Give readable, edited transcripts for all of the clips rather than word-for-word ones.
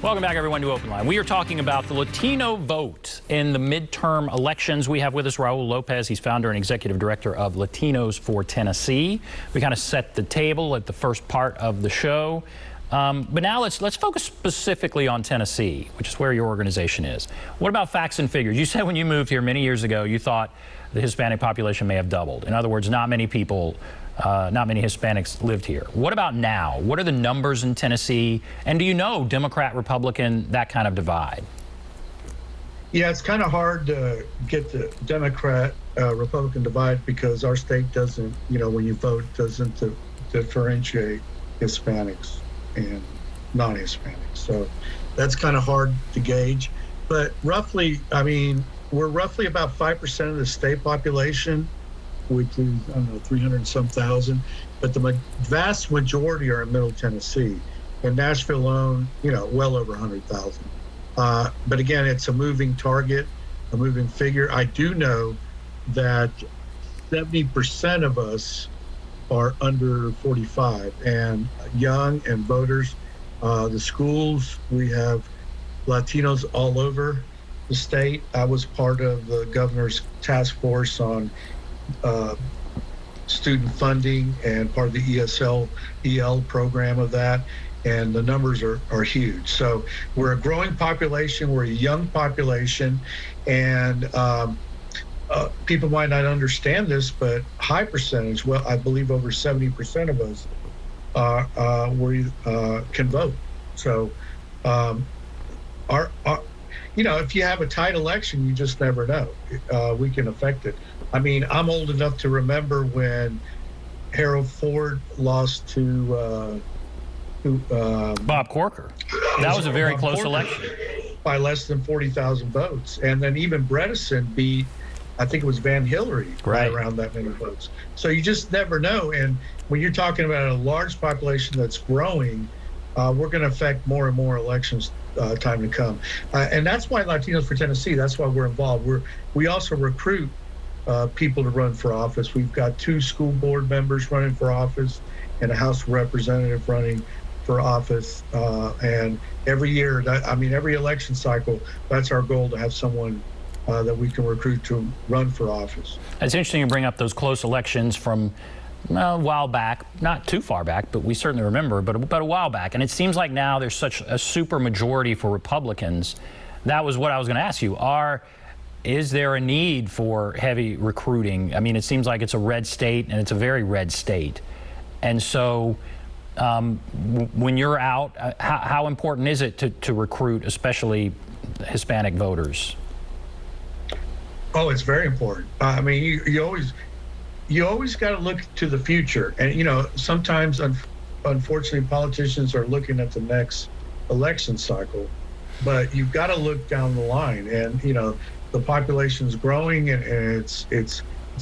Welcome back, everyone, to OpenLine. We are talking about the Latino vote in the midterm elections. We have with us Raul Lopez. He's founder and executive director of Latinos for Tennessee. We kind of set the table at the first part of the show. But now let's focus specifically on Tennessee, which is where your organization is. What about facts and figures? You said when you moved here many years ago, you thought the Hispanic population may have doubled. In other words, not many people, not many Hispanics lived here. What about now? What are the numbers in Tennessee? And do you know Democrat, Republican, that kind of divide? Yeah, it's kind of hard to get the Democrat, Republican divide because our state doesn't, when you vote, doesn't differentiate Hispanics and non-Hispanics. So that's kind of hard to gauge. But roughly, we're roughly about 5% of the state population, which is, 300 and some thousand. But the vast majority are in Middle Tennessee. In Nashville alone, well over 100,000. But again, it's a moving target, a moving figure. I do know that 70% of us are under 45 and young and voters. The schools, we have Latinos all over the state. I was part of the governor's task force on student funding and part of the EL program of that. And the numbers are huge. So we're a growing population, we're a young population, and people might not understand this, but high percentage, well, I believe over 70% of us can vote. So if you have a tight election, you just never know. We can affect it. I'm old enough to remember when Harold Ford lost to Bob Corker. That was a very close election. By less than 40,000 votes. And then even Bredesen beat, I think it was Van Hillary, right around that many votes. So you just never know. And when you're talking about a large population that's growing, we're going to affect more and more elections time to come. And that's why Latinos for Tennessee, that's why we're involved. We also recruit people to run for office. We've got 2 school board members running for office and a House representative running for office. And every year, every election cycle, that's our goal, to have someone that we can recruit to run for office. It's interesting you bring up those close elections from a while back, not too far back, but we certainly remember, but a while back. And it seems like now there's such a super majority for Republicans. That was what I was going to ask you. Is there a need for heavy recruiting? It seems like it's a red state, and it's a very red state. And so when you're out, how important is it to recruit, especially Hispanic voters? Oh, it's very important. You always got to look to the future. And, sometimes, unfortunately, politicians are looking at the next election cycle, but you've got to look down the line. And, the population's growing, and it's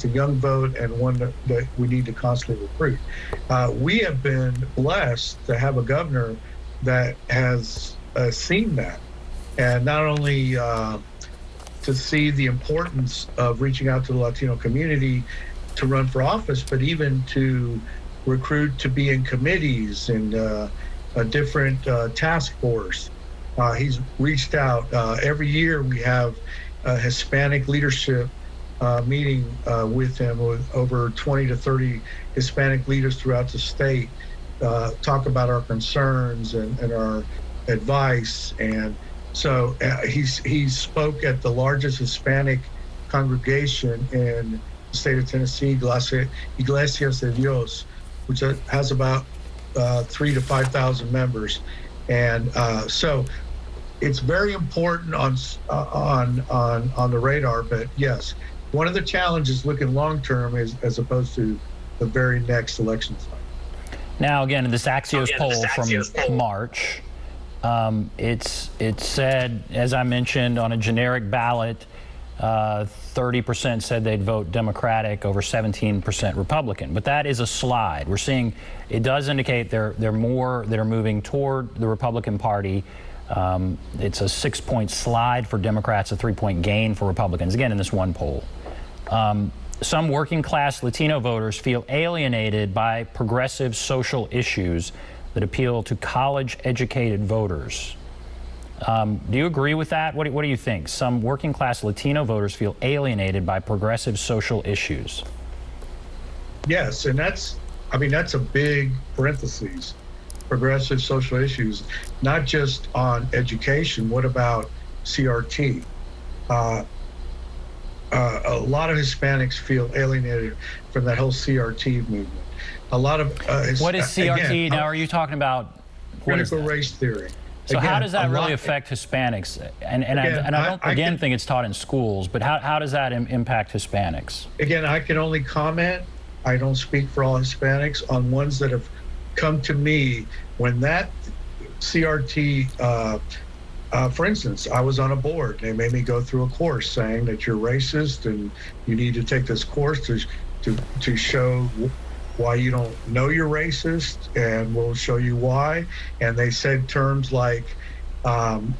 a young vote, and one that we need to constantly recruit. We have been blessed to have a governor that has seen that, and not only to see the importance of reaching out to the Latino community to run for office, but even to recruit to be in committees and a different task force. He's reached out. Every year we have a Hispanic leadership meeting with him, with over 20 to 30 Hispanic leaders throughout the state, talk about our concerns and our advice. And so he spoke at the largest Hispanic congregation in the state of Tennessee, Iglesias de Dios, which has about 3,000 to 5,000 members. And so it's very important on the radar. But yes, one of the challenges looking long term is as opposed to the very next election cycle. Now, again, in this Axios poll from March, it said, as I mentioned, on a generic ballot, 30% said they'd vote Democratic, over 17% Republican. But that is a slide. We're seeing it does indicate there are more that are moving toward the Republican Party. It's a 6-point slide for Democrats, a 3-point gain for Republicans, again, in this one poll. Some working class Latino voters feel alienated by progressive social issues that appeal to college-educated voters. Do you agree with that? What do you think? Some working class Latino voters feel alienated by progressive social issues. Yes, and that's a big parentheses, progressive social issues, not just on education. What about CRT? A lot of Hispanics feel alienated from that whole CRT movement. A lot of what is CRT? again, now, are you talking about critical race theory? So again, how does that really affect Hispanics? And I don't think it's taught in schools, but how does that impact Hispanics? Again, I can only comment. I don't speak for all Hispanics on ones that have come to me when that CRT. For instance, I was on a board. They made me go through a course saying that you're racist and you need to take this course to show why you don't know you're racist, and we'll show you why. And they said terms like, what's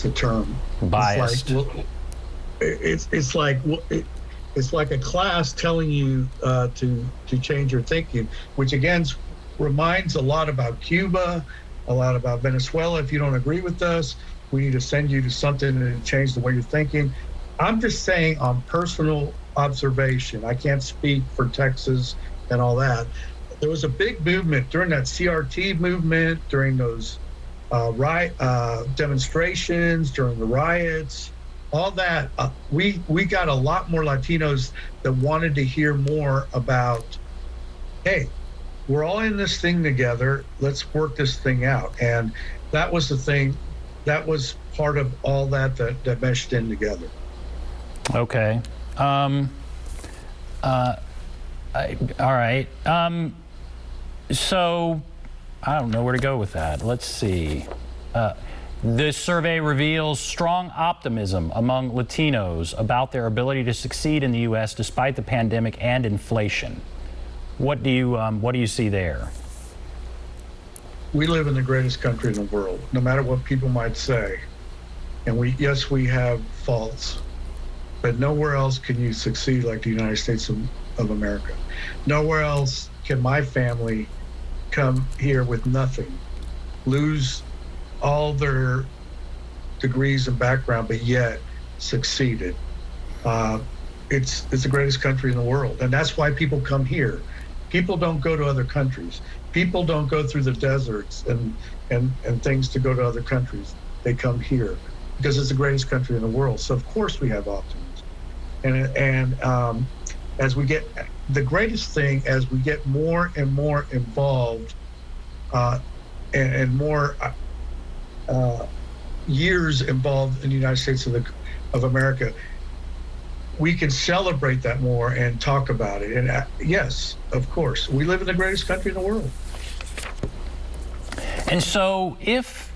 the term? Biased. It's like a class telling you to change your thinking, which again reminds a lot about Cuba, a lot about Venezuela. If you don't agree with us, we need to send you to something to change the way you're thinking. I'm just saying on personal observation, I can't speak for Texas and all that. There was a big movement during that CRT movement, during those demonstrations, during the riots, all that. We got a lot more Latinos that wanted to hear more about, hey, we're all in this thing together. Let's work this thing out. And that was the thing. That was part of all that meshed in together. Okay. All right. So I don't know where to go with that. Let's see. This survey reveals strong optimism among Latinos about their ability to succeed in the U.S. despite the pandemic and inflation. What do you see there? We live in the greatest country in the world, no matter what people might say. And we have faults, but nowhere else can you succeed like the United States of America. Nowhere else can my family come here with nothing, lose all their degrees and background, but yet succeeded. It's the greatest country in the world, and that's why people come here. People don't go to other countries. People don't go through the deserts and things to go to other countries. They come here because it's the greatest country in the world. So of course we have optimism. And as we get the greatest thing, as we get more and more involved and more years involved in the United States of America, we can celebrate that more and talk about it. And yes, of course, we live in the greatest country in the world. And so if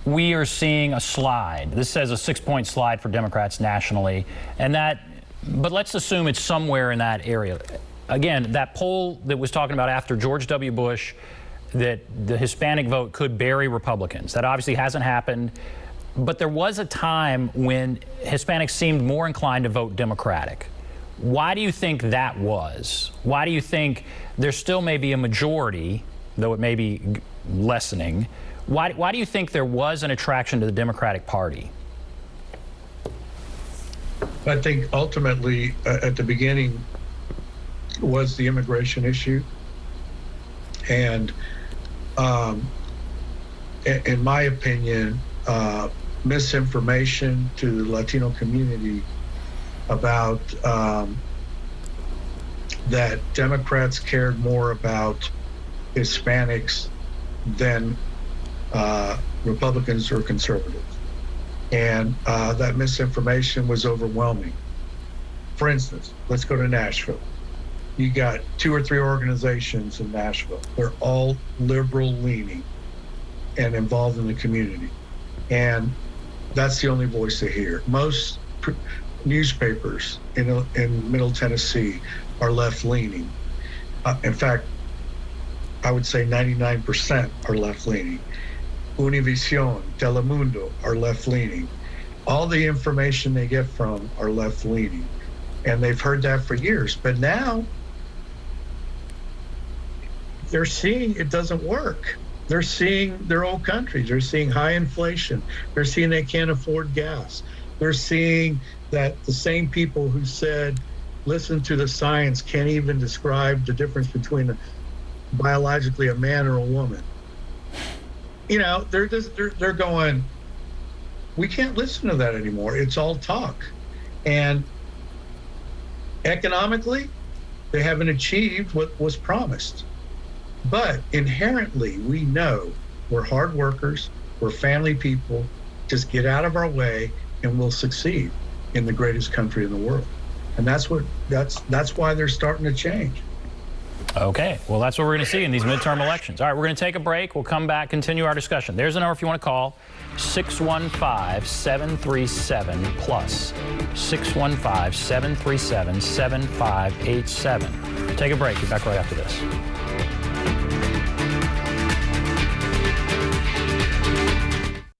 we are seeing a slide, this says a 6-point slide for Democrats nationally, but let's assume it's somewhere in that area. Again, that poll that was talking about after George W. Bush, that the Hispanic vote could bury Republicans. That obviously hasn't happened. But there was a time when Hispanics seemed more inclined to vote Democratic. Why do you think that was? Why do you think there still may be a majority, though it may be lessening? Why do you think there was an attraction to the Democratic Party? I think ultimately, at the beginning, was the immigration issue. And in my opinion, misinformation to the Latino community about that Democrats cared more about Hispanics than Republicans or conservatives. And that misinformation was overwhelming. For instance, let's go to Nashville. You got 2 or 3 organizations in Nashville. They're all liberal leaning and involved in the community. And that's the only voice they hear. Most newspapers in Middle Tennessee are left leaning. In fact, I would say 99% are left leaning. Univision, Telemundo are left leaning. All the information they get from are left leaning. And they've heard that for years. But now they're seeing it doesn't work. They're seeing their old countries. They're seeing high inflation. They're seeing they can't afford gas. They're seeing that the same people who said, listen to the science, can't even describe the difference between biologically a man or a woman. You know, they're going, we can't listen to that anymore. It's all talk. And economically, they haven't achieved what was promised. But inherently, we know we're hard workers, we're family people. Just get out of our way and we'll succeed in the greatest country in the world. And that's why they're starting to change. Okay, well, that's what we're going to see in these midterm elections. All right, we're going to take a break. We'll come back, continue our discussion. There's a number if you want to call, 615-737-PLUS, 615-737-7587. Take a break. Be back right after this.